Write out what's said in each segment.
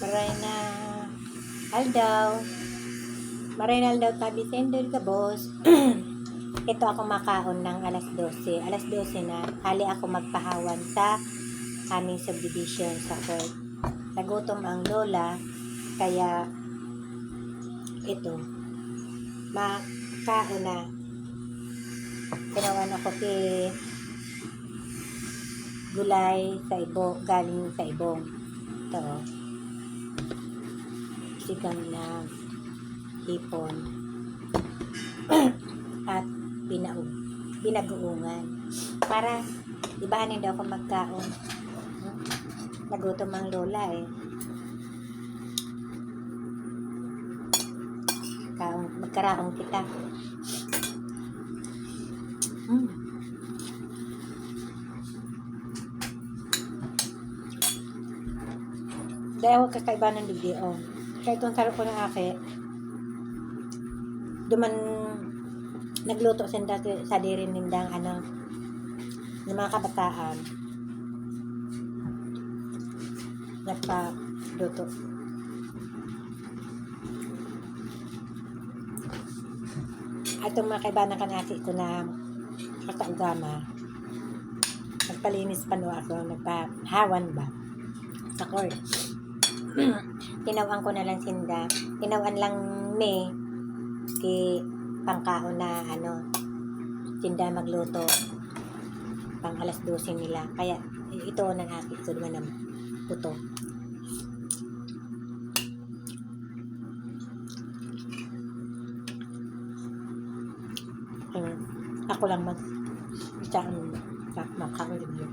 Marina Aldaw. Marina Aldaw tabi sender ka boss. Ito ako makaon ng alas 12. Alas 12 na, hali ako magpahawan sa aming subdivision sa court. Nagutom ang lola, kaya ito, makaon na. Tinawan ako kay gulay sa ibong, galing sa ibong. Ito, sigang na hipon at binaguungan para ibahanin daw ako magkaon. Nagutom ang lola eh. Magkaraong kita. Dahil ako kakaiba ng video. Kaya itong sarap ko ng ake. Duman nagluto sa diri nindang ng mga kabataan. Nagpa-luto. At itong mga kaiba ng kanaki ko na kataugama. Nagpalinis pa no ako. Nagpahawan ba? Sa court. Tinawan ko na lang sinda. Tinawan lang me kay pangkaon na sinda magluto pang alas 12 nila. Kaya ito ng akin ko naman ng puto. Ako lang makakaulog yun.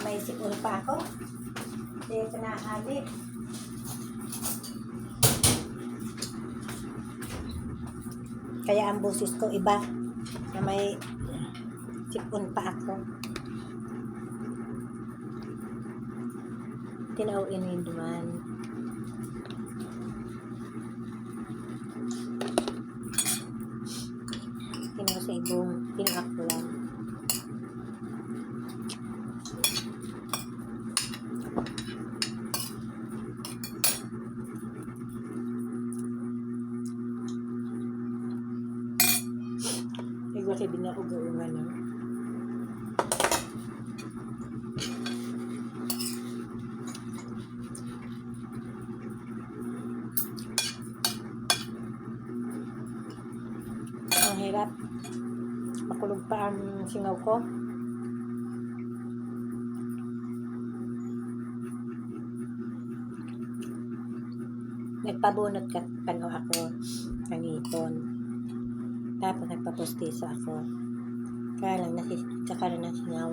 May sipon pa ako. Dito na halik. Kaya ang boses ko iba na may sipon pa ako. Tinauin yung duman. Tinaw sa ibong. Tinawak ko lang. Kasi binaugaungan na. Ang hirap. Makulog pa ang singaw ko. Nagpabunot ka pano ako ng ipon. Tapos nagpapostiso ako. Kaya lang nakakaroon ng singaw.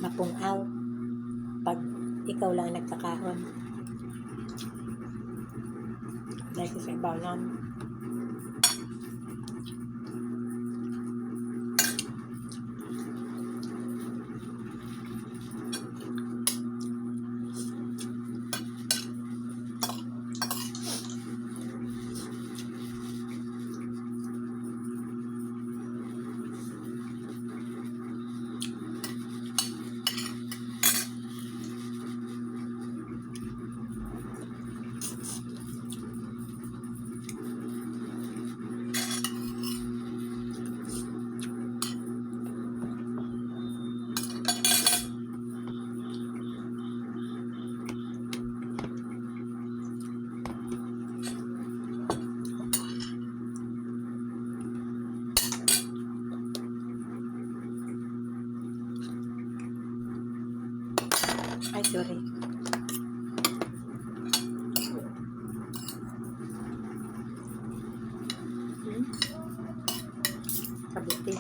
Mapungaw pag ikaw lang nagkakaon dahil sa ibaw lang. Sorry. Kabuti.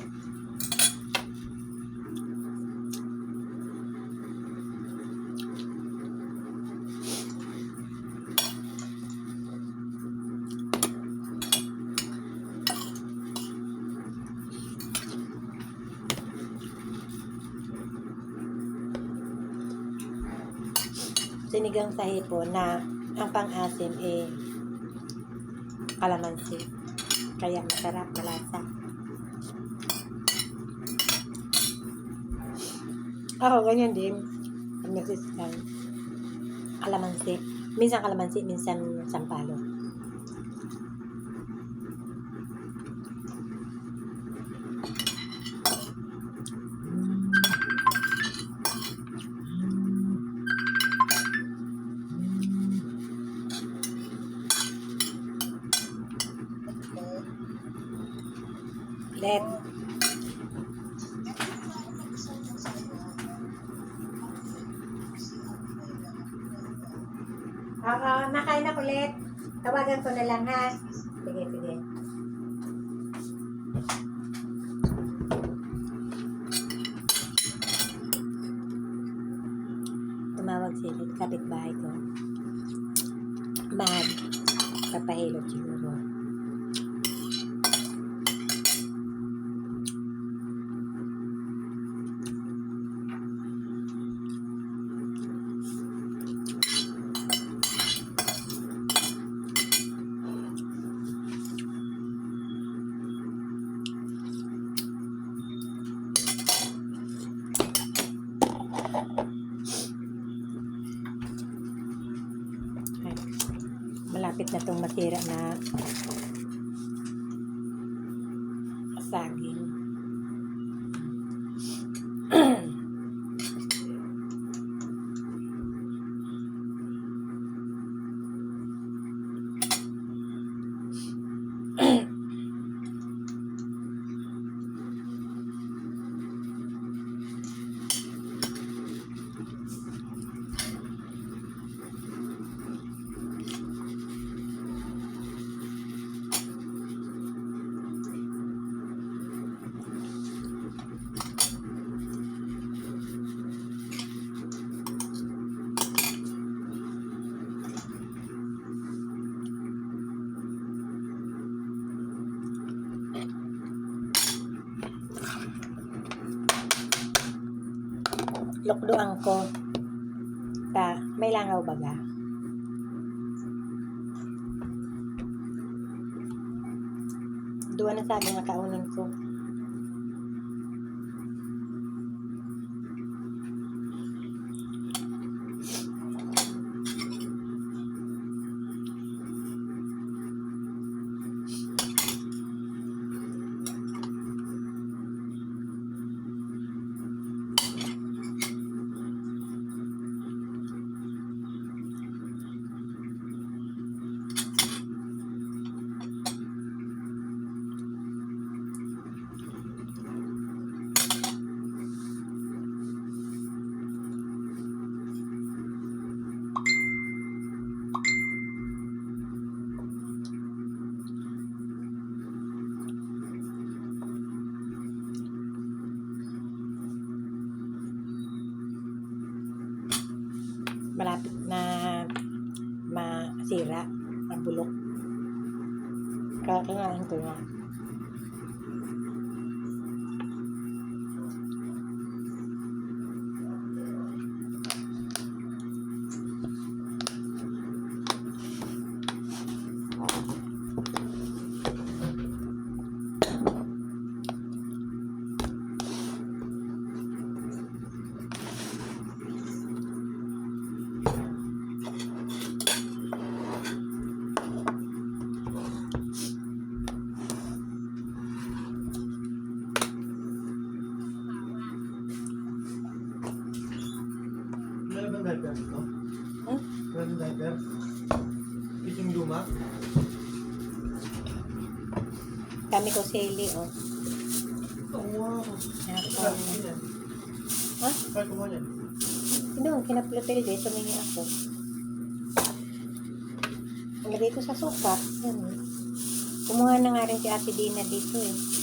Sinigang sa hipon na ang pang-asim kalamansi. Kaya masarap, malasa. Ako, ganyan din. Pag nagsisisang kalamansi. Minsan kalamansi, minsan sampalo. Let. Oo, nakain ako ulit. Tawagan ko na lang ha. Sige, sige. Tumawag si kapitbahay ko. Papahilot siguro. Malapit na itong masira na saging. Lokdoan ko. May langaw baga. Duwa na sabi nga kaunan ko. Malapit na masira, mabulok. Kaya kailangan ko na. Meron bang diaper dito? Meron bang diaper? Ito yung luma? Kami ko sili, oh. Oh, wow. Ako. Kaya kumuha yan. Ha? Kaya kumuha yan. Doon, kinaplotilde, tumingi ako. Nalagay ko sa suka. Yan. Kumuha na nga rin si Ate Dina dito eh.